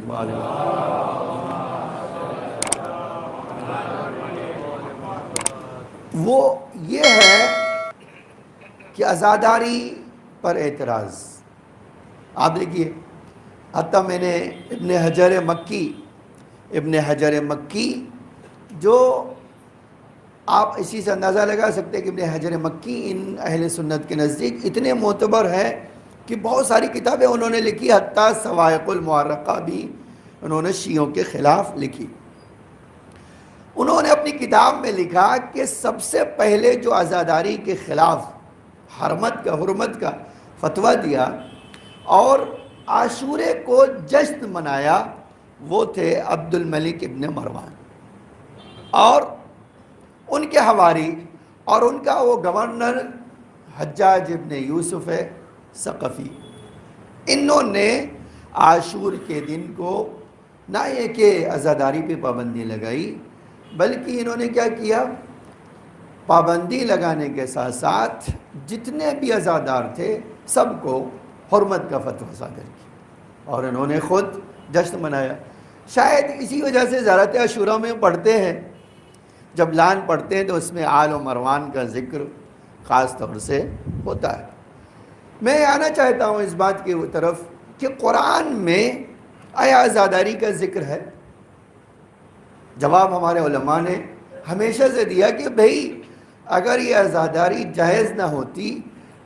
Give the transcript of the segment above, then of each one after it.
وہ یہ ہے کہ عزاداری پر اعتراض. آپ دیکھیے، حتیٰ میں نے ابن حجر مکی جو آپ اسی سے اندازہ لگا سکتے ہیں کہ ابن حجر مکی ان اہل سنت کے نزدیک اتنے معتبر ہے کہ بہت ساری کتابیں انہوں نے لکھی، حتیٰ صواعق المعرقہ بھی انہوں نے شیعوں کے خلاف لکھی. انہوں نے اپنی کتاب میں لکھا کہ سب سے پہلے جو عزاداری کے خلاف حرمت کا فتویٰ دیا اور عاشورے کو جشن منایا وہ تھے عبد الملک ابن مروان اور ان کے حواری اور ان کا وہ گورنر حجاج ابن یوسف ثقفی. انہوں نے عاشور کے دن کو نہ یہ کہ عزاداری پہ پابندی لگائی، بلکہ انہوں نے کیا کیا، پابندی لگانے کے ساتھ ساتھ جتنے بھی عزادار تھے سب کو حرمت کا فتویٰ صادر کیا اور انہوں نے خود جشن منایا. شاید اسی وجہ سے زیارت عاشورہ میں پڑھتے ہیں، جب لان پڑھتے ہیں تو اس میں آل و مروان کا ذکر خاص طور سے ہوتا ہے. میں آنا چاہتا ہوں اس بات کی طرف کہ قرآن میں آیا عزاداری کا ذکر ہے؟ جواب ہمارے علماء نے ہمیشہ سے دیا کہ بھئی اگر یہ عزاداری جائز نہ ہوتی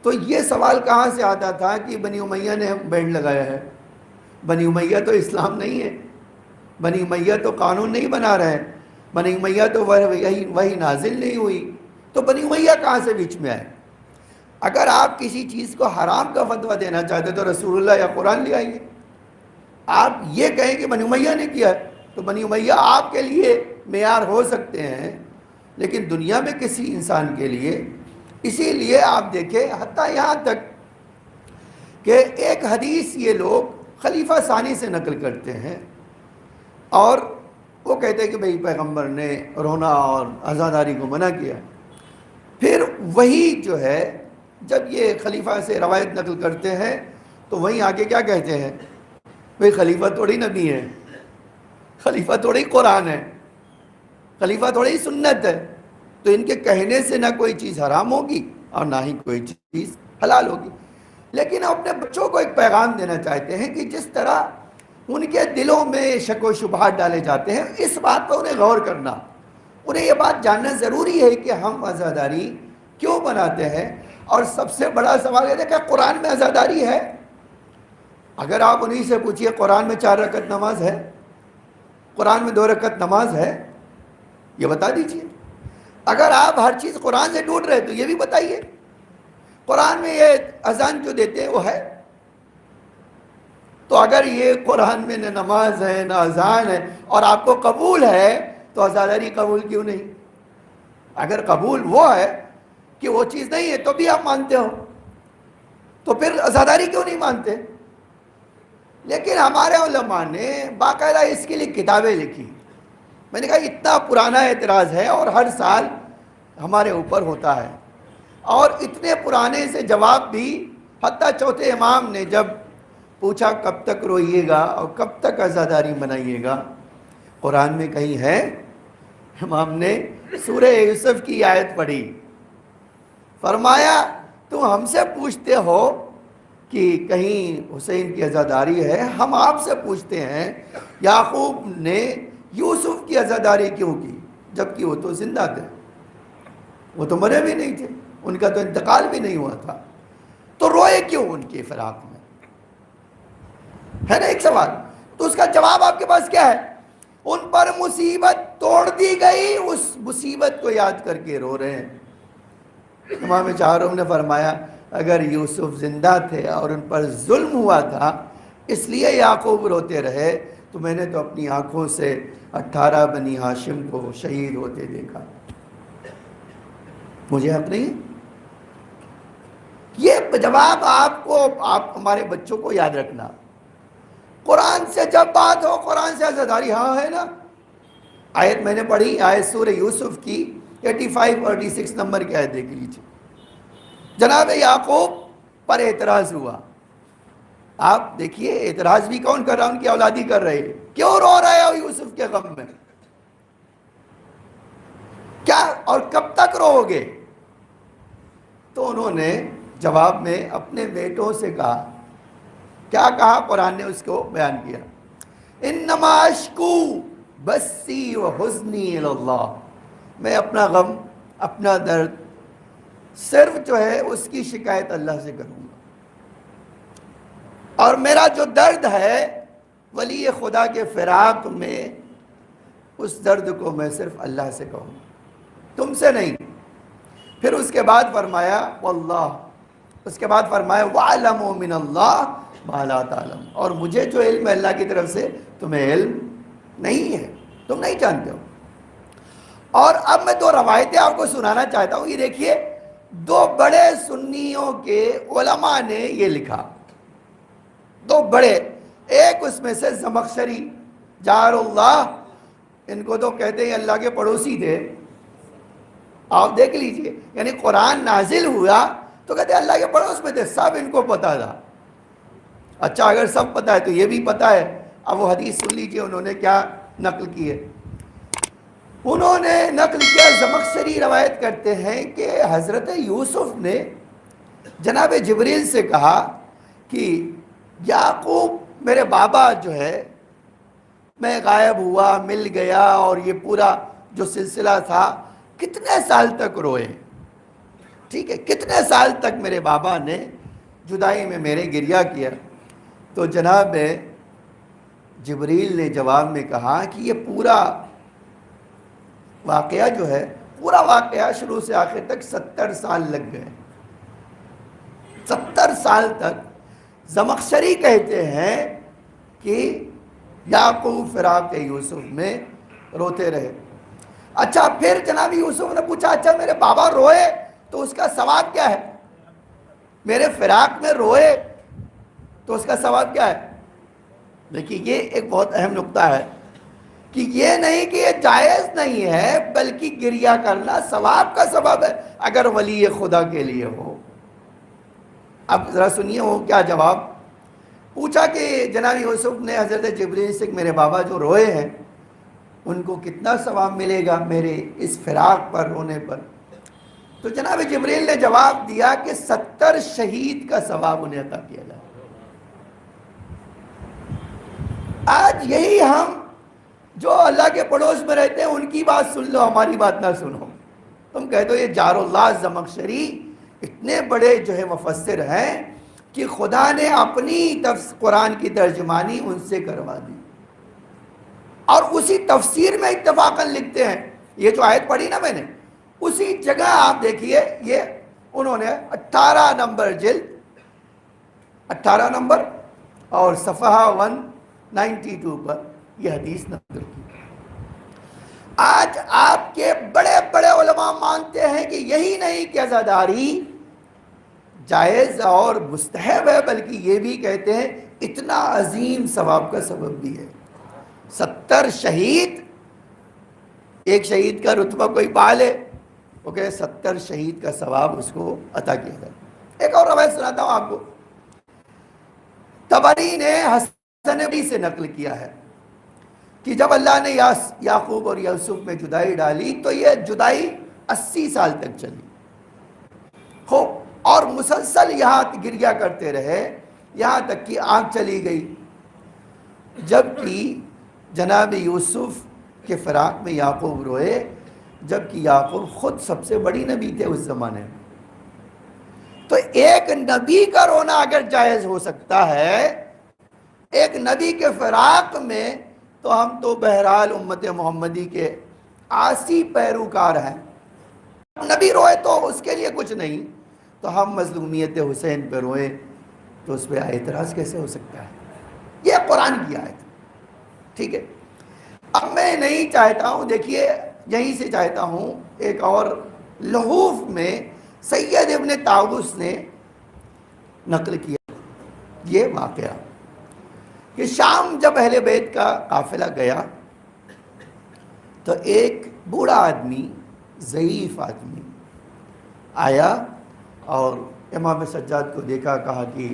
تو یہ سوال کہاں سے آتا تھا کہ بنی امیہ نے بینڈ لگایا ہے. بنی امیہ تو اسلام نہیں ہے، بنی امیہ تو قانون نہیں بنا رہے ہیں، بنی امیہ تو وہی نازل نہیں ہوئی، تو بنی امیہ کہاں سے بیچ میں آئے؟ اگر آپ کسی چیز کو حرام کا فتویٰ دینا چاہتے تو رسول اللہ یا قرآن لے آئیے. آپ یہ کہیں کہ بنی امیہ نے کیا ہے تو بنی امیہ آپ کے لیے معیار ہو سکتے ہیں لیکن دنیا میں کسی انسان کے لیے. اسی لیے آپ دیکھیں حتیٰ یہاں تک کہ ایک حدیث یہ لوگ خلیفہ ثانی سے نقل کرتے ہیں اور وہ کہتے ہیں کہ بھئی پیغمبر نے رونا اور عزاداری کو منع کیا. پھر وہی جو ہے جب یہ خلیفہ سے روایت نقل کرتے ہیں تو وہیں آگے کیا کہتے ہیں، بھئی خلیفہ تھوڑی نبی ہے، خلیفہ تھوڑی قرآن ہے، خلیفہ تھوڑی سنت ہے، تو ان کے کہنے سے نہ کوئی چیز حرام ہوگی اور نہ ہی کوئی چیز حلال ہوگی. لیکن اپنے بچوں کو ایک پیغام دینا چاہتے ہیں کہ جس طرح ان کے دلوں میں شک و شبہات ڈالے جاتے ہیں اس بات پر انہیں غور کرنا، انہیں یہ بات جاننا ضروری ہے کہ ہم عزاداری کیوں بناتے ہیں. اور سب سے بڑا سوال یہ ہے کہ قرآن میں عزاداری ہے؟ اگر آپ انہی سے پوچھئے قرآن میں 4 رکعت نماز ہے، قرآن میں 2 رکعت نماز ہے، یہ بتا دیجئے. اگر آپ ہر چیز قرآن سے ڈھونڈ رہے تو یہ بھی بتائیے قرآن میں یہ اذان جو دیتے ہیں وہ ہے. تو اگر یہ قرآن میں نہ نماز ہے نہ اذان ہے اور آپ کو قبول ہے تو عزاداری قبول کیوں نہیں؟ اگر قبول وہ ہے کہ وہ چیز نہیں ہے تو بھی آپ مانتے ہو تو پھر عزاداری کیوں نہیں مانتے؟ لیکن ہمارے علماء نے باقاعدہ اس کے لیے کتابیں لکھی. میں نے کہا اتنا پرانا اعتراض ہے اور ہر سال ہمارے اوپر ہوتا ہے اور اتنے پرانے سے جواب بھی. حتیٰ چوتھے امام نے جب پوچھا کب تک روئیے گا اور کب تک عزاداری منائیے گا، قرآن میں کہیں ہے؟ امام نے سورہ یوسف کی آیت پڑھی، فرمایا تم ہم سے پوچھتے ہو کہ کہیں حسین کی عزاداری ہے، ہم آپ سے پوچھتے ہیں یعقوب نے یوسف کی عزاداری کیوں کی جبکہ وہ تو زندہ تھے، وہ تو مرے بھی نہیں تھے، ان کا تو انتقال بھی نہیں ہوا تھا، تو روئے کیوں ان کے فراق میں؟ ہے نا ایک سوال. تو اس کا جواب آپ کے پاس کیا ہے؟ ان پر مصیبت توڑ دی گئی، اس مصیبت کو یاد کر کے رو رہے ہیں. امام چہارم نے فرمایا اگر یوسف زندہ تھے اور ان پر ظلم ہوا تھا اس لیے یعقوب روتے رہے تو میں نے تو اپنی آنکھوں سے 18 بنی ہاشم کو شہید ہوتے دیکھا، مجھے حق نہیں؟ یہ جواب آپ ہمارے بچوں کو یاد رکھنا. قرآن سے جب بات ہو قرآن سے عزاداری ہاں ہے نا. آیت میں نے پڑھی، آیت سورہ یوسف کی 85 اور 86 نمبر کی آیت دیکھ لیجیے. جناب یعقوب پر اعتراض ہوا، آپ دیکھیے اعتراض بھی کون کر رہا؟ ان کی اولادی کر رہے ہیں، کیوں رو رہے ہو یوسف کے غم میں؟ کیا اور کب تک رو گے؟ تو انہوں نے جواب میں اپنے بیٹوں سے کہا، کیا کہا؟ قرآن نے اس کو بیان کیا، انما اشکو بسی و حزنی اللہ، میں اپنا غم، اپنا درد صرف جو ہے اس کی شکایت اللہ سے کروں گا، اور میرا جو درد ہے ولی خدا کے فراق میں، اس درد کو میں صرف اللہ سے کہوں گا، تم سے نہیں۔ پھر اس کے بعد فرمایا واللہ، اس کے بعد فرمایا وَعَلَمُوا مِنَ اللَّهِ مَا لَا تَعْلَمُونَ، اور مجھے جو علم ہے اللہ کی طرف سے تمہیں علم نہیں ہے، تم نہیں جانتے ہو۔ اور اب میں دو روایتیں آپ کو سنانا چاہتا ہوں، یہ دیکھیے دو بڑے سنیوں کے علماء نے یہ لکھا، دو بڑے، ایک اس میں سے زمخشری جار اللہ، ان کو تو کہتے ہیں اللہ کے پڑوسی تھے، آپ دیکھ لیجئے، یعنی قرآن نازل ہوا تو کہتے ہیں اللہ کے پڑوس میں تھے، سب ان کو پتا تھا۔ اچھا اگر سب پتا ہے تو یہ بھی پتا ہے، اب وہ حدیث سن لیجئے انہوں نے کیا نقل کی ہے۔ انہوں نے نقل کیا، زمخشری روایت کرتے ہیں کہ حضرت یوسف نے جناب جبریل سے کہا کہ یعقوب میرے بابا جو ہے، میں غائب ہوا، مل گیا، اور یہ پورا جو سلسلہ تھا کتنے سال تک روئے، ٹھیک ہے، کتنے سال تک میرے بابا نے جدائی میں میرے گریہ کیا۔ تو جناب جبریل نے جواب میں کہا کہ یہ پورا واقعہ جو ہے، پورا واقعہ شروع سے آخر تک 70 سال لگ گئے، 70 سال تک زمخشری کہتے ہیں کہ یعقوب فراق یوسف میں روتے رہے۔ اچھا پھر جناب یوسف نے پوچھا، اچھا میرے بابا روئے تو اس کا ثواب کیا ہے؟ میرے فراق میں روئے تو اس کا ثواب کیا ہے؟ دیکھیے یہ ایک بہت اہم نقطہ ہے کہ یہ نہیں کہ یہ جائز نہیں ہے، بلکہ گریہ کرنا ثواب کا سبب ہے اگر ولی خدا کے لیے ہو۔ اب ذرا سنیے وہ کیا جواب پوچھا کہ جناب یوسف نے حضرت جبریل سے، میرے بابا جو روئے ہیں ان کو کتنا ثواب ملے گا میرے اس فراق پر رونے پر؟ تو جناب جبریل نے جواب دیا کہ 70 شہید کا ثواب انہیں عطا کیا جائے۔ آج یہی ہم جو اللہ کے پڑوس میں رہتے ہیں ان کی بات سن لو، ہماری بات نہ سنو۔ تم کہتے ہو یہ جار اللہ زمخشری اتنے بڑے جو ہے مفسر ہیں کہ خدا نے اپنی قرآن کی ترجمانی ان سے کروا دی، اور اسی تفسیر میں اتفاقاً لکھتے ہیں، یہ جو آیت پڑھی نا میں نے، اسی جگہ آپ دیکھیے یہ انہوں نے 18 نمبر جلد، 18 نمبر اور صفحہ 192 پر یہ حدیث نقل کی۔ آج آپ کے بڑے بڑے علماء مانتے ہیں کہ یہی نہیں کہ عزاداری جائز اور مستحب ہے، بلکہ یہ بھی کہتے ہیں اتنا عظیم ثواب کا سبب بھی ہے۔ 70 شہید، ایک شہید کا رتبہ کوئی پا لے، وہ کہ 70 شہید کا ثواب اس کو عطا کیا جائے۔ ایک اور روایت سناتا ہوں آپ کو، طبری نے حسن بصری سے نقل کیا ہے کہ جب اللہ نے یعقوب اور یوسف میں جدائی ڈالی تو یہ جدائی 80 سال تک چلی، خوب، اور مسلسل یہاں گریہ کرتے رہے، یہاں تک کہ آنکھ چلی گئی، جبکہ جناب یوسف کے فراق میں یعقوب روئے، جبکہ یعقوب خود سب سے بڑی نبی تھے اس زمانے میں۔ تو ایک نبی کا رونا اگر جائز ہو سکتا ہے ایک نبی کے فراق میں، تو ہم تو بہرحال امت محمدی کے عاصی پیروکار ہیں۔ نبی روئے تو اس کے لیے کچھ نہیں، تو ہم مظلومیت حسین پہ روئے تو اس پہ اعتراض کیسے ہو سکتا ہے؟ یہ قرآن کی آیت، ٹھیک ہے۔ اب میں نہیں چاہتا ہوں، دیکھیے یہیں سے چاہتا ہوں، ایک اور لحوف میں سید ابن طاووس نے نقل کیا یہ واقعہ کہ شام جب اہل بیت کا قافلہ گیا تو ایک بوڑھا آدمی، ضعیف آدمی آیا اور امام سجاد کو دیکھا، کہا کہ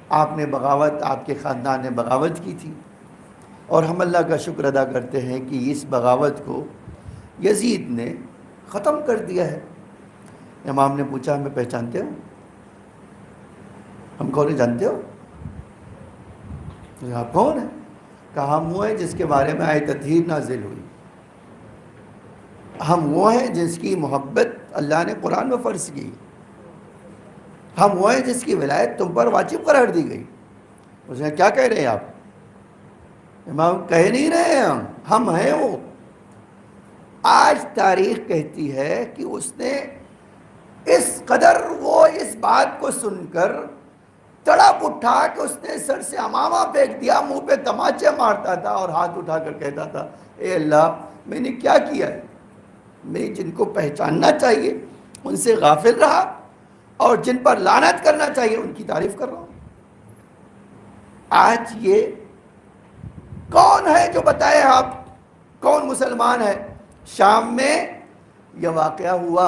آپ نے بغاوت، آپ کے خاندان نے بغاوت کی تھی، اور ہم اللہ کا شکر ادا کرتے ہیں کہ اس بغاوت کو یزید نے ختم کر دیا ہے۔ امام نے پوچھا ہمیں پہچانتے ہو؟ ہم کون جانتے ہو؟ آپ کون ہیں؟ کہا ہم وہ ہیں جس کے بارے میں آیت تطہیر نازل ہوئی، ہم وہ ہیں جس کی محبت اللہ نے قرآن میں فرض کی، ہم وہ ہیں جس کی ولایت تم پر واجب قرار دی گئی۔ اس نے کیا کہہ رہے ہیں آپ؟ امام کہہ نہیں رہے ہیں ہم ہیں وہ۔ آج تاریخ کہتی ہے کہ اس نے اس قدر وہ اس بات کو سن کر تڑپ اٹھا کہ اس نے سر سے عمامہ پھینک دیا، منہ پہ تماچے مارتا تھا اور ہاتھ اٹھا کر کہتا تھا اے اللہ میں نے کیا کیا ہے؟ میں جن کو پہچاننا چاہیے ان سے غافل رہا، اور جن پر لعنت کرنا چاہیے ان کی تعریف کر رہا ہوں۔ آج یہ کون ہے جو بتائے آپ کون مسلمان ہے؟ شام میں یہ واقعہ ہوا،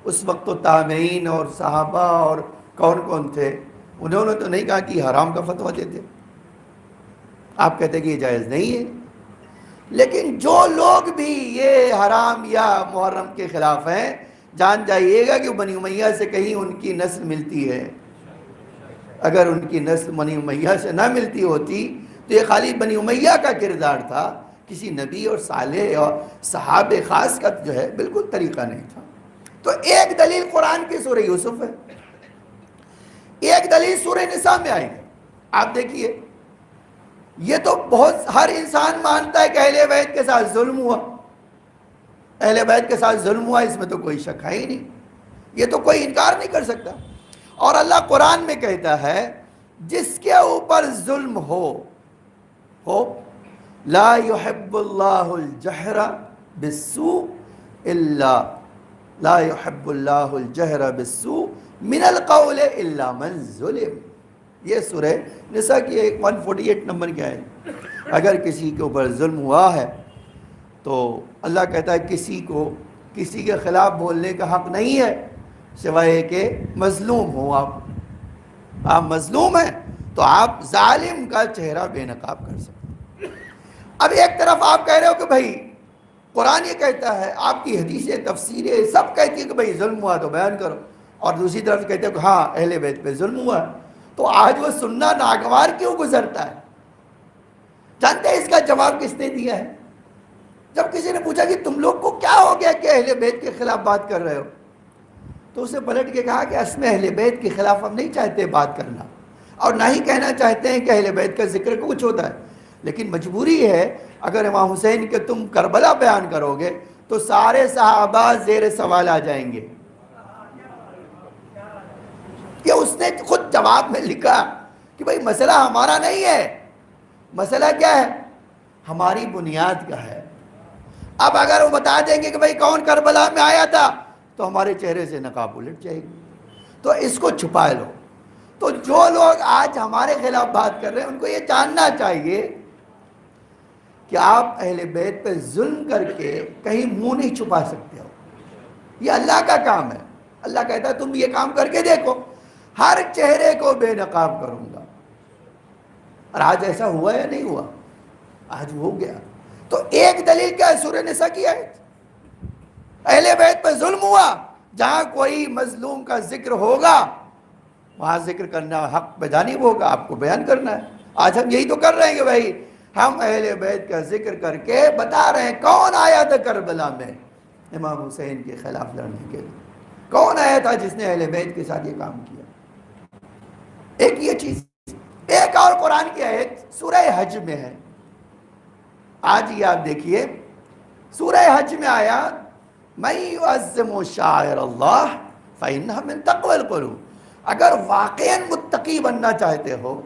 اس وقت تو تابعین اور صحابہ اور کون کون تھے، انہوں نے تو نہیں کہا کہ حرام کا فتویٰ دیتے، آپ کہتے کہ یہ جائز نہیں ہے، لیکن جو لوگ بھی یہ حرام یا محرم کے خلاف ہیں جان جائیے گا کہ بنی امیہ سے کہیں ان کی نسل ملتی ہے۔ اگر ان کی نسل بنی امیہ سے نہ ملتی ہوتی تو یہ خالی بنی امیہ کا کردار تھا، کسی نبی اور صالح اور صحابہ خاص کا جو ہے بالکل طریقہ نہیں تھا۔ تو ایک دلیل قرآن کی سورہ یوسف ہے، ایک دلیل سورہ نساء میں آئے گی۔ آپ دیکھیے یہ تو بہت ہر انسان مانتا ہے کہ اہل بیت کے ساتھ ظلم ہوا، اہل بیت کے ساتھ ظلم ہوا، اس میں تو کوئی شک ہے ہی نہیں، یہ تو کوئی انکار نہیں کر سکتا۔ اور اللہ قرآن میں کہتا ہے جس کے اوپر ظلم ہو لا يحب اللہ الجہر بالسوء الا لا يحب اللہ الجہر بالسوء من القول الا من ظلم۔ یہ سورہ نساء کی 148 نمبر کیا ہے؟ اگر کسی کے اوپر ظلم ہوا ہے تو اللہ کہتا ہے کسی کو کسی کے خلاف بولنے کا حق نہیں ہے سوائے کہ مظلوم ہو۔ آپ مظلوم ہیں تو آپ ظالم کا چہرہ بے نقاب کر سکتے ہیں۔ اب ایک طرف آپ کہہ رہے ہو کہ بھائی قرآن یہ کہتا ہے، آپ کی حدیثیں تفسیریں سب کہتی ہیں کہ بھائی ظلم ہوا تو بیان کرو، اور دوسری طرف کہتے ہو کہ ہاں اہل بیت پہ ظلم ہوا، تو آج وہ سننا ناگوار کیوں گزرتا ہے؟ جانتے ہیں اس کا جواب کس نے دیا ہے؟ جب کسی نے پوچھا کہ تم لوگ کو کیا ہو گیا کہ اہل بیت کے خلاف بات کر رہے ہو، تو اسے پلٹ کے کہا کہ اصل میں اہل بیت کے خلاف ہم نہیں چاہتے بات کرنا، اور نہ ہی کہنا چاہتے ہیں کہ اہل بیت کا ذکر کچھ ہوتا ہے، لیکن مجبوری ہے اگر امام حسین کے تم کربلا بیان کرو گے تو سارے صحابہ زیر سوال آ جائیں گے۔ کہ اس نے خود جواب میں لکھا کہ بھائی مسئلہ ہمارا نہیں ہے، مسئلہ کیا ہے؟ ہماری بنیاد کا ہے۔ اب اگر وہ بتا دیں گے کہ بھائی کون کربلا میں آیا تھا تو ہمارے چہرے سے نقاب الٹ جائے گی، تو اس کو چھپا لو۔ تو جو لوگ آج ہمارے خلاف بات کر رہے ہیں ان کو یہ جاننا چاہیے کہ آپ اہل بیت پہ ظلم کر کے کہیں منہ نہیں چھپا سکتے ہو، یہ اللہ کا کام ہے۔ اللہ کہتا ہے تم یہ کام کر کے دیکھو، ہر چہرے کو بے نقاب کروں گا۔ اور آج ایسا ہوا یا نہیں ہوا؟ آج ہو گیا۔ تو ایک دلیل کیا ہے؟ سورہ نساء کی آیت، اہل بیت پہ ظلم ہوا، جہاں کوئی مظلوم کا ذکر ہوگا وہاں ذکر کرنا حق پہ جانب ہوگا، آپ کو بیان کرنا ہے۔ آج ہم یہی تو کر رہے ہیں کہ بھائی ہم اہل بیت کا ذکر کر کے بتا رہے ہیں کون آیا تھا کربلا میں امام حسین کے خلاف لڑنے کے لیے، کون آیا تھا جس نے اہل بیت کے ساتھ یہ کام کیا۔ ایک یہ چیز، ایک اور قرآن کی آیت سورہ حج میں ہے، آج یہ آپ دیکھیے سورہ حج میں آیا مَن يُعَظِّمُ شَعَائِرَ اللَّهِ فَإِنَّهَا مِن تَقْوَى الْقُلُوبِ۔ اگر واقعاً متقی بننا چاہتے ہو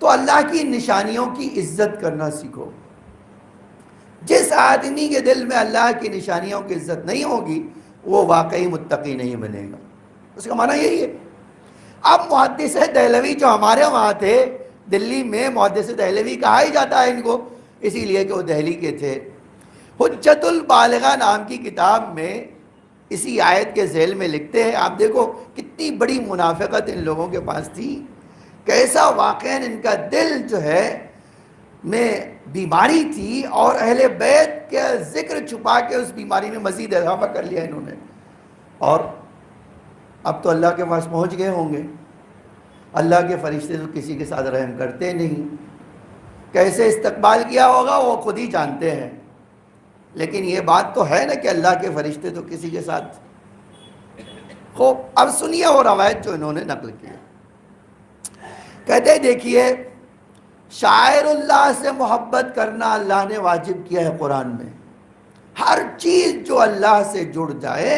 تو اللہ کی نشانیوں کی عزت کرنا سیکھو۔ جس آدمی کے دل میں اللہ کی نشانیوں کی عزت نہیں ہوگی وہ واقعی متقی نہیں بنے گا، اس کا معنی یہی ہے۔ اب محدث دہلوی جو ہمارے وہاں تھے دلی میں، محدث دہلوی کہا ہی جاتا ہے ان کو اسی لیے کہ وہ دہلی کے تھے، حجت البالغہ نام کی کتاب میں اسی آیت کے ذیل میں لکھتے ہیں، آپ دیکھو کتنی بڑی منافقت ان لوگوں کے پاس تھی کیسا واقعا ان کا دل جو ہے میں بیماری تھی، اور اہل بیت کے ذکر چھپا کے اس بیماری میں مزید اضافہ کر لیا انہوں نے. اور اب تو اللہ کے پاس پہنچ گئے ہوں گے. اللہ کے فرشتے تو کسی کے ساتھ رحم کرتے نہیں، کیسے استقبال کیا ہوگا وہ خود ہی جانتے ہیں. لیکن یہ بات تو ہے نا کہ اللہ کے فرشتے تو کسی کے ساتھ. خوب اب سنیے وہ روایت جو انہوں نے نقل کی. کہتے ہیں دیکھیے، شاعر اللہ سے محبت کرنا اللہ نے واجب کیا ہے قرآن میں. ہر چیز جو اللہ سے جڑ جائے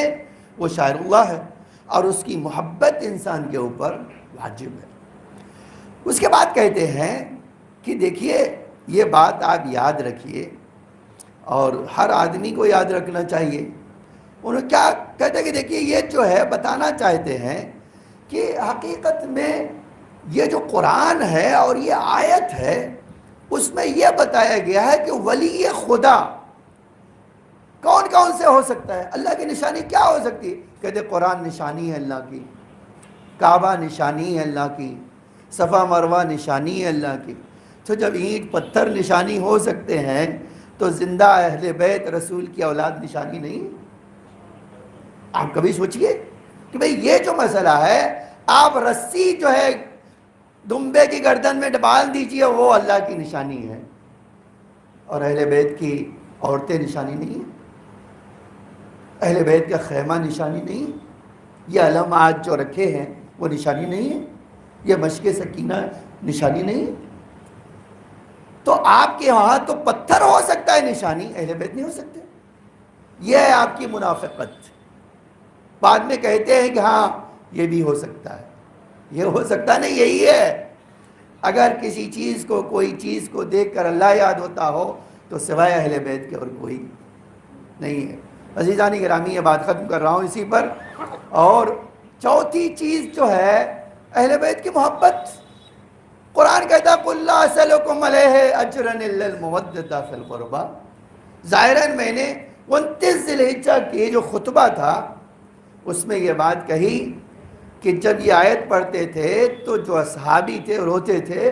وہ شاعر اللہ ہے، اور اس کی محبت انسان کے اوپر واجب ہے. اس کے بعد کہتے ہیں کہ دیکھیے یہ بات آپ یاد رکھیے، اور ہر آدمی کو یاد رکھنا چاہیے. انہوں کیا کہتے ہیں کہ دیکھیے یہ جو ہے بتانا چاہتے ہیں کہ حقیقت میں یہ جو قرآن ہے اور یہ آیت ہے، اس میں یہ بتایا گیا ہے کہ ولی خدا کون کون سے ہو سکتا ہے. اللہ کی نشانی کیا ہو سکتی ہے؟ کہتے قرآن نشانی ہے اللہ کی، کعبہ نشانی ہے اللہ کی، صفا مروہ نشانی ہے اللہ کی. تو جب اینٹ پتھر نشانی ہو سکتے ہیں تو زندہ اہل بیت رسول کی اولاد نشانی نہیں؟ آپ کبھی سوچئے کہ بھئی یہ جو مسئلہ ہے، آپ رسی جو ہے دمبے کی گردن میں ڈال دیجئے وہ اللہ کی نشانی ہے، اور اہل بیت کی عورتیں نشانی نہیں ہیں، اہل بیت کا خیمہ نشانی نہیں، یہ علامات جو رکھے ہیں وہ نشانی نہیں ہے، یہ مشق سکینہ نشانی نہیں ہے. تو آپ کے وہاں تو پتھر ہو سکتا ہے نشانی، اہل بیت نہیں ہو سکتے. یہ ہے آپ کی منافقت. بعد میں کہتے ہیں کہ ہاں یہ بھی ہو سکتا ہے. یہ ہو سکتا نہیں، یہی ہے. اگر کسی چیز کو کوئی چیز کو دیکھ کر اللہ یاد ہوتا ہو تو سوائے اہل بیت کے اور کوئی نہیں ہے. عزیزانی گرامی یہ بات ختم کر رہا ہوں اسی پر. اور چوتھی چیز جو ہے اہل بیت کی محبت. قرآن کہتا ہے قُلْ لَا أَسْأَلُكُمْ عَلَيْهِ أَجْرًا إِلَّا الْمَوَدَّةَ فِي الْقُرْبَى. ظاہراً میں نے 29 ذی الحجہ کی جو خطبہ تھا اس میں یہ بات کہی کہ جب یہ آیت پڑھتے تھے تو جو اصحابی تھے روتے تھے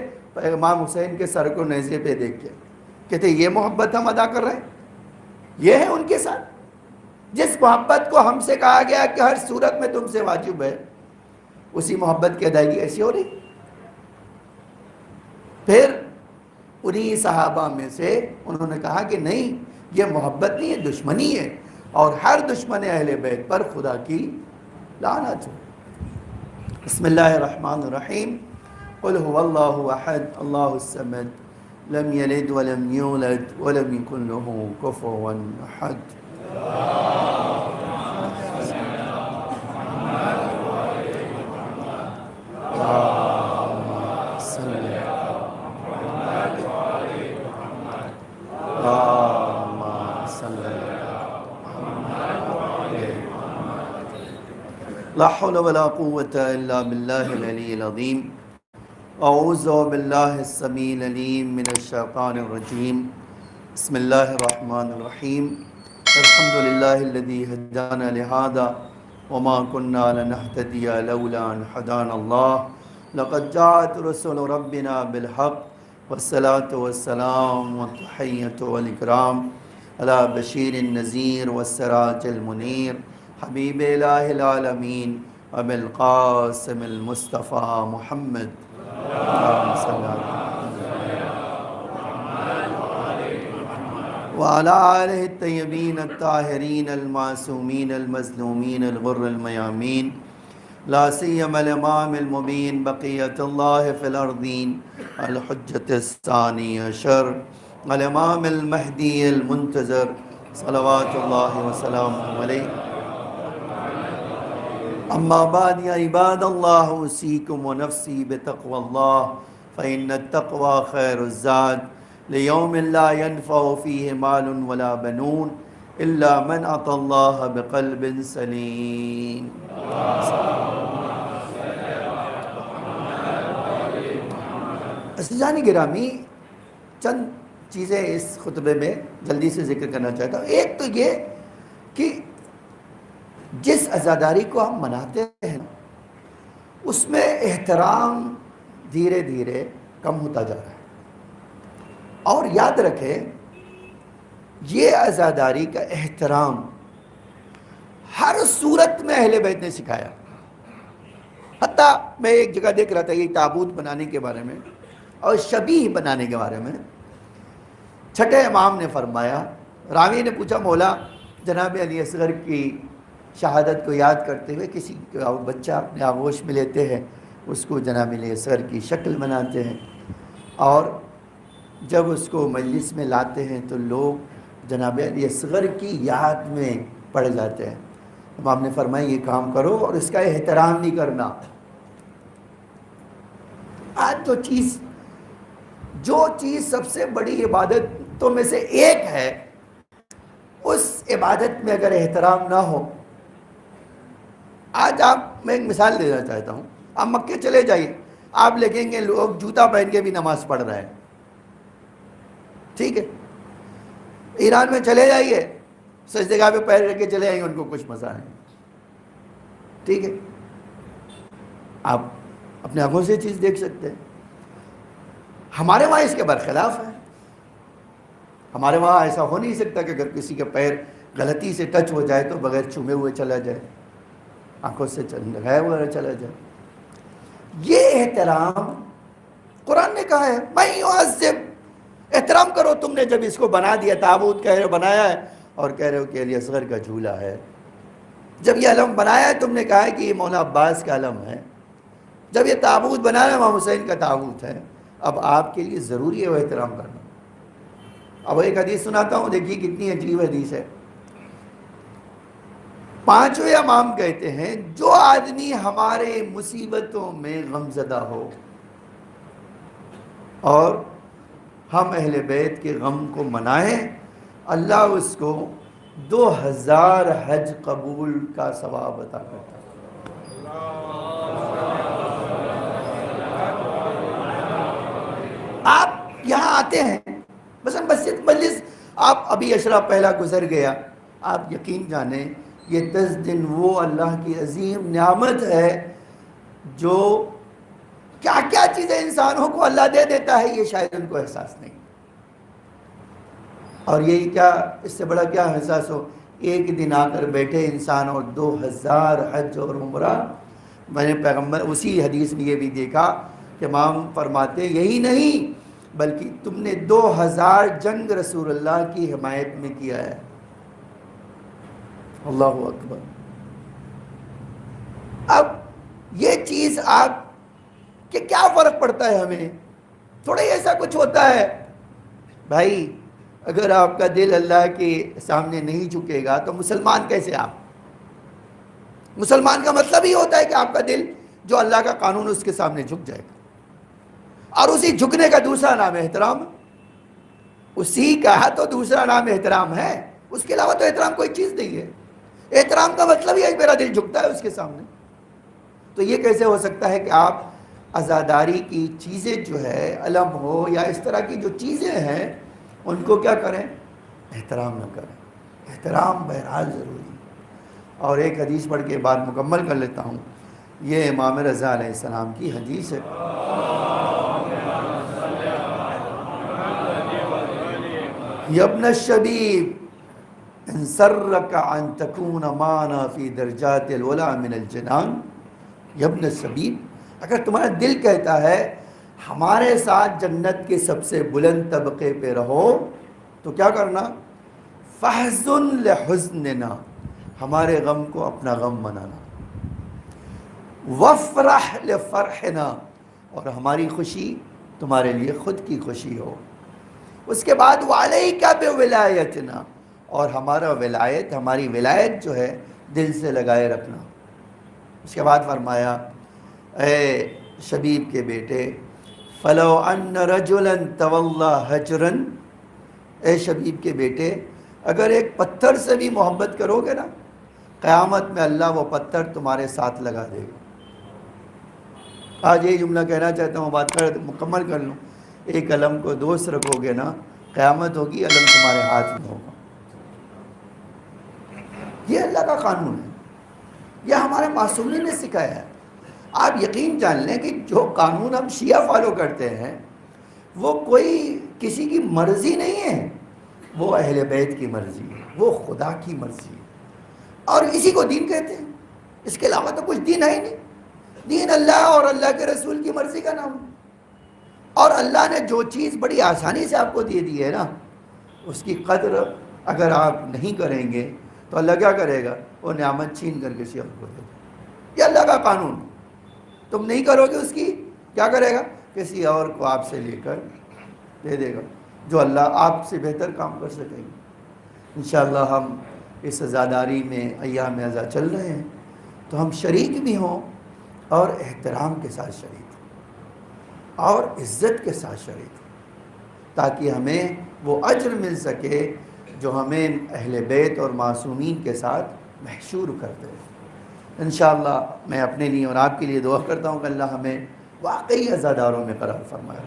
امام حسین کے سر کو نیزے پہ دیکھ کے. کہتے یہ محبت ہم ادا کر رہے ہیں. یہ ہے ان کے ساتھ جس محبت کو ہم سے کہا گیا کہ ہر صورت میں تم سے واجب ہے، اسی محبت کی ادائیگی ایسی ہو رہی. پھر انہی صحابہ میں سے انہوں نے کہا کہ نہیں، یہ محبت نہیں ہے، دشمنی ہے، اور ہر دشمن اہل بیت پر خدا کی لعنت ہو. بسم اللہ الرحمن الرحیم. قل هو اللہ احد اللہ الصمد لم یلد ولم یولد ولم یکن له کفوا احد. لا حول ولا قوة إلا بالله العلي العظيم. أعوذ بالله السميع العليم من الشيطان الرجيم. بسم الله الرحمن الرحيم. الحمد لله الذي هدانا لهذا وما كنا لنهتدي لولا أن هدانا الله. لقد جاءت رسل ربنا بالحق والصلاة والسلام والتحية والإكرام على بشير النذير والسراج المنير حبیب الہ العالمین ابی القاسم المصطفیٰ محمد. وعلى آلہ الطیبین الطاہرین المعصومین المظلومین الغر الميامین، لا سیما الامام المبین بقیت اللہ فی الارضین الحجۃ الثانی عشر الامام المہدی المنتظر صلوات اللہ وسلامہ علیہ. اما بعد یا عباد اللہ اوصیکم ونفسی بتقوی اللہ فإن التقوی خیر الزاد لیوم لا ينفع فیہ مال ولا بنون الا من اتی اللہ بقلب سلیم. عزیزان گرامی، چند چیزیں اس خطبے میں جلدی سے ذکر کرنا چاہتا ہوں. ایک تو یہ کہ جس عزاداری کو ہم مناتے ہیں اس میں احترام دھیرے دھیرے کم ہوتا جا رہا ہے. اور یاد رکھیں یہ عزاداری کا احترام ہر صورت میں اہل بیت نے سکھایا. حتیٰ میں ایک جگہ دیکھ رہا تھا یہ تابوت بنانے کے بارے میں اور شبیہ بنانے کے بارے میں. چھٹے امام نے فرمایا, راوی نے پوچھا مولا جناب علی اصغر کی شہادت کو یاد کرتے ہوئے کسی بچہ اپنے آغوش میں لیتے ہیں, اس کو جناب علی اصغر کی شکل بناتے ہیں اور جب اس کو مجلس میں لاتے ہیں تو لوگ جناب علی اصغر کی یاد میں پڑ جاتے ہیں. امام نے فرمایا یہ کام کرو اور اس کا احترام نہیں کرنا. آج جو چیز سب سے بڑی عبادتوں میں سے ایک ہے, اس عبادت میں اگر احترام نہ ہو. آج میں ایک مثال دینا چاہتا ہوں. آپ مکے چلے جائیے, آپ دیکھیں گے لوگ جوتا پہن کے بھی نماز پڑھ رہے ہیں. ٹھیک ہے, ایران میں چلے جائیے, سجدگاہ پہ پیر رکھ کے چلے جائیں, ان کو کچھ مزہ نہیں. ٹھیک ہے, آپ اپنے آنکھوں سے چیز دیکھ سکتے ہیں. ہمارے وہاں اس کے برخلاف ہے. ہمارے وہاں ایسا ہو نہیں سکتا کہ اگر کسی کا پیر غلطی سے ٹچ ہو جائے تو بغیر چومے ہوئے چلا جائے, آنکھوں سے لگائے ہوئے چلا جائے. یہ احترام قرآن نے کہا ہے میں یعظم, احترام کرو. تم نے جب اس کو بنا دیا, تابوت کہہ رہے ہو بنایا ہے اور کہہ رہے ہو کہ علی اصغر کا جھولا ہے. جب یہ علم بنایا ہے تم نے کہا ہے کہ یہ مولا عباس کا علم ہے. جب یہ تابوت بنایا ہے امام حسین کا تابوت ہے. اب آپ کے لیے ضروری ہے وہ احترام کرنا. اب ایک حدیث سناتا ہوں, دیکھیے کتنی عجیب حدیث ہے. پانچویں امام کہتے ہیں جو آدمی ہمارے مصیبتوں میں غمزدہ ہو اور ہم اہل بیت کے غم کو منائیں, اللہ اس کو 2000 حج قبول کا ثواب عطا کرتا ہے. آپ یہاں آتے ہیں بس مجلس, آپ ابھی اشرا پہلا گزر گیا, آپ یقین جانیں یہ 10 دن وہ اللہ کی عظیم نعمت ہے جو کیا کیا چیزیں انسانوں کو اللہ دے دیتا ہے, یہ شاید ان کو احساس نہیں. اور یہی کیا, اس سے بڑا کیا احساس ہو, ایک دن آ کر بیٹھے انسان اور 2000 حج اور عمرہ. میں نے پیغمبر اسی حدیث میں یہ بھی دیکھا کہ امام فرماتے یہی نہیں بلکہ تم نے 2000 جنگ رسول اللہ کی حمایت میں کیا ہے. اللہ اکبر. اب یہ چیز آپ کہ کیا فرق پڑتا ہے ہمیں, تھوڑا ایسا کچھ ہوتا ہے. بھائی اگر آپ کا دل اللہ کے سامنے نہیں جھکے گا تو مسلمان کیسے آپ؟ مسلمان کا مطلب ہی ہوتا ہے کہ آپ کا دل جو اللہ کا قانون اس کے سامنے جھک جائے گا. اور اسی جھکنے کا دوسرا نام احترام. اسی کا تو دوسرا نام احترام ہے, اس کے علاوہ تو احترام کوئی چیز نہیں ہے. احترام کا مطلب یہ ہے کہ میرا دل جھکتا ہے اس کے سامنے. تو یہ کیسے ہو سکتا ہے کہ آپ عزاداری کی چیزیں جو ہے علم ہو یا اس طرح کی جو چیزیں ہیں ان کو کیا کریں, احترام نہ کریں. احترام بہرحال ضروری ہے. اور ایک حدیث پڑھ کے بعد مکمل کر لیتا ہوں. یہ امام رضا علیہ السلام کی حدیث ہے. یا ابن الشبیب ان سرک ان تکون معنا فی درجات العلا من الجنان. یا ابن الشبیب, اگر تمہارا دل کہتا ہے ہمارے ساتھ جنت کے سب سے بلند طبقے پہ رہو تو کیا کرنا, فحزن لحزننا, ہمارے غم کو اپنا غم منانا, وفرح لفرحنا, اور ہماری خوشی تمہارے لیے خود کی خوشی ہو. اس کے بعد وعلیک بولایتنا, اور ہمارا ولایت, ہماری ولایت جو ہے دل سے لگائے رکھنا. اس کے بعد فرمایا اے شبیب کے بیٹے, فلو ان رجلا تولی حجرا, اے شبیب کے بیٹے اگر ایک پتھر سے بھی محبت کرو گے نا, قیامت میں اللہ وہ پتھر تمہارے ساتھ لگا دے گا. آج یہ جملہ کہنا چاہتا ہوں, بات مکمل کر لوں. ایک علم کو دوست رکھو گے نا, قیامت ہوگی علم تمہارے ہاتھ میں ہوگا. یہ اللہ کا قانون ہے, یہ ہمارے معصومین نے سکھایا ہے. آپ یقین جان لیں کہ جو قانون ہم شیعہ فالو کرتے ہیں وہ کوئی کسی کی مرضی نہیں ہے، وہ اہل بیت کی مرضی ہے، وہ خدا کی مرضی ہے، اور اسی کو دین کہتے ہیں۔ اس کے علاوہ تو کچھ دین ہے ہی نہیں۔ دین اللہ اور اللہ کے رسول کی مرضی کا نام ہے، اور اللہ نے جو چیز بڑی آسانی سے آپ کو دے دی ہے نا، اس کی قدر اگر آپ نہیں کریں گے تو اللہ کیا کرے گا؟ وہ نعمت چھین کر کسی اور کو دے گا۔ یہ اللہ کا قانون، تم نہیں کرو گے اس کی، کیا کرے گا؟ کسی اور کو آپ سے لے کر دے دے گا، جو اللہ آپ سے بہتر کام کر سکے گا۔ انشاءاللہ ہم اس عزاداری میں ایام عزا چل رہے ہیں تو ہم شریک بھی ہوں، اور احترام کے ساتھ شریک ہوں، اور عزت کے ساتھ شریک ہوں، تاکہ ہمیں وہ اجر مل سکے جو ہمیں اہل بیت اور معصومین کے ساتھ محشور کرتے ہیں۔ انشاءاللہ میں اپنے لیے اور آپ کے لیے دعا کرتا ہوں کہ اللہ ہمیں واقعی عزاداروں میں قرار فرمائے۔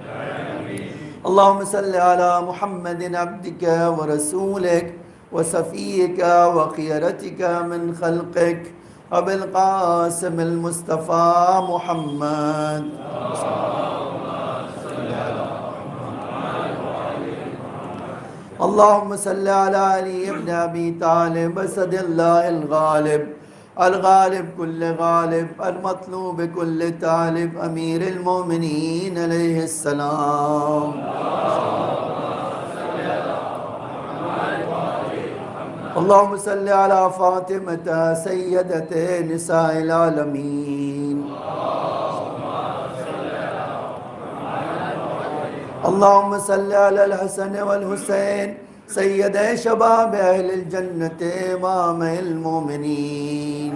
اللہم صلی علی محمد عبدک ورسولک وصفیک وخیرتک من خلقک ابو القاسم المصطفى محمد۔ اللہم صلی علی علی ابن ابی طالب اسد اللہ الغالب، الغالب کل غالب، المطلوب کل طالب، امیر المومنین علیہ السلام۔ اللہم صلی علی فاطمة سیدۃ نساء العالمین۔ اللہم صلی علی الحسن والحسین سید شباب اہل الجنت امام المومنین۔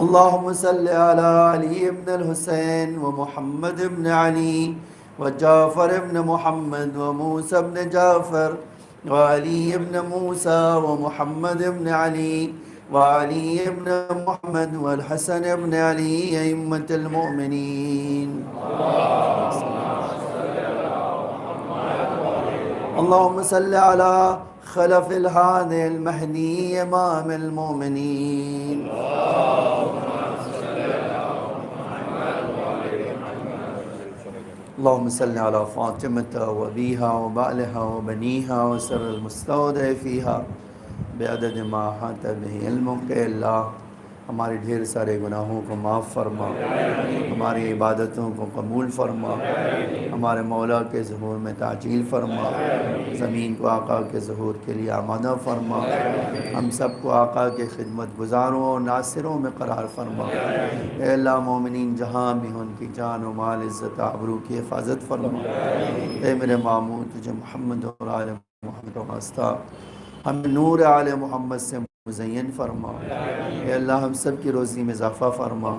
اللہم صلی علی علی ابن الحسین ومحمد ابن علی وجعفر ابن محمد وموسى ابن جعفر وعلی ابن موسى ومحمد ابن علی وعلی ابن محمد والحسن ابن علی ائمة المؤمنین۔ اللہم صلی علی خلف الہادی المہدی امام المؤمنین۔ اللہم صلی علی فاطمة وابیہا وبعلہا وبنیہا وسر المستودع فیہا بعدد ما احاط بہ علمک۔ کہ اللہ ہمارے ڈھیر سارے گناہوں کو معاف فرما، ہماری عبادتوں کو قبول فرما، ہمارے مولا کے ظہور میں تعجیل فرما، زمین کو آقا کے ظہور کے لیے آمادہ فرما، ہم سب کو آقا کے خدمت گزاروں اور ناصروں میں قرار فرما۔ اے اللہ مومنین جہاں بھی ان کی جان و مال عزت آبرو کی حفاظت فرما۔ اے میرے معمود تجھے محمد اور آل محمد کا واسطہ ہمیں نور آل محمد سے مزین فرما۔ اے اللہ ہم سب کی روزی میں اضافہ فرما،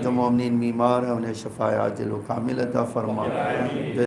جو مومنین بیمار ہیں انہیں شفاء عاجل و کامل عطا فرما۔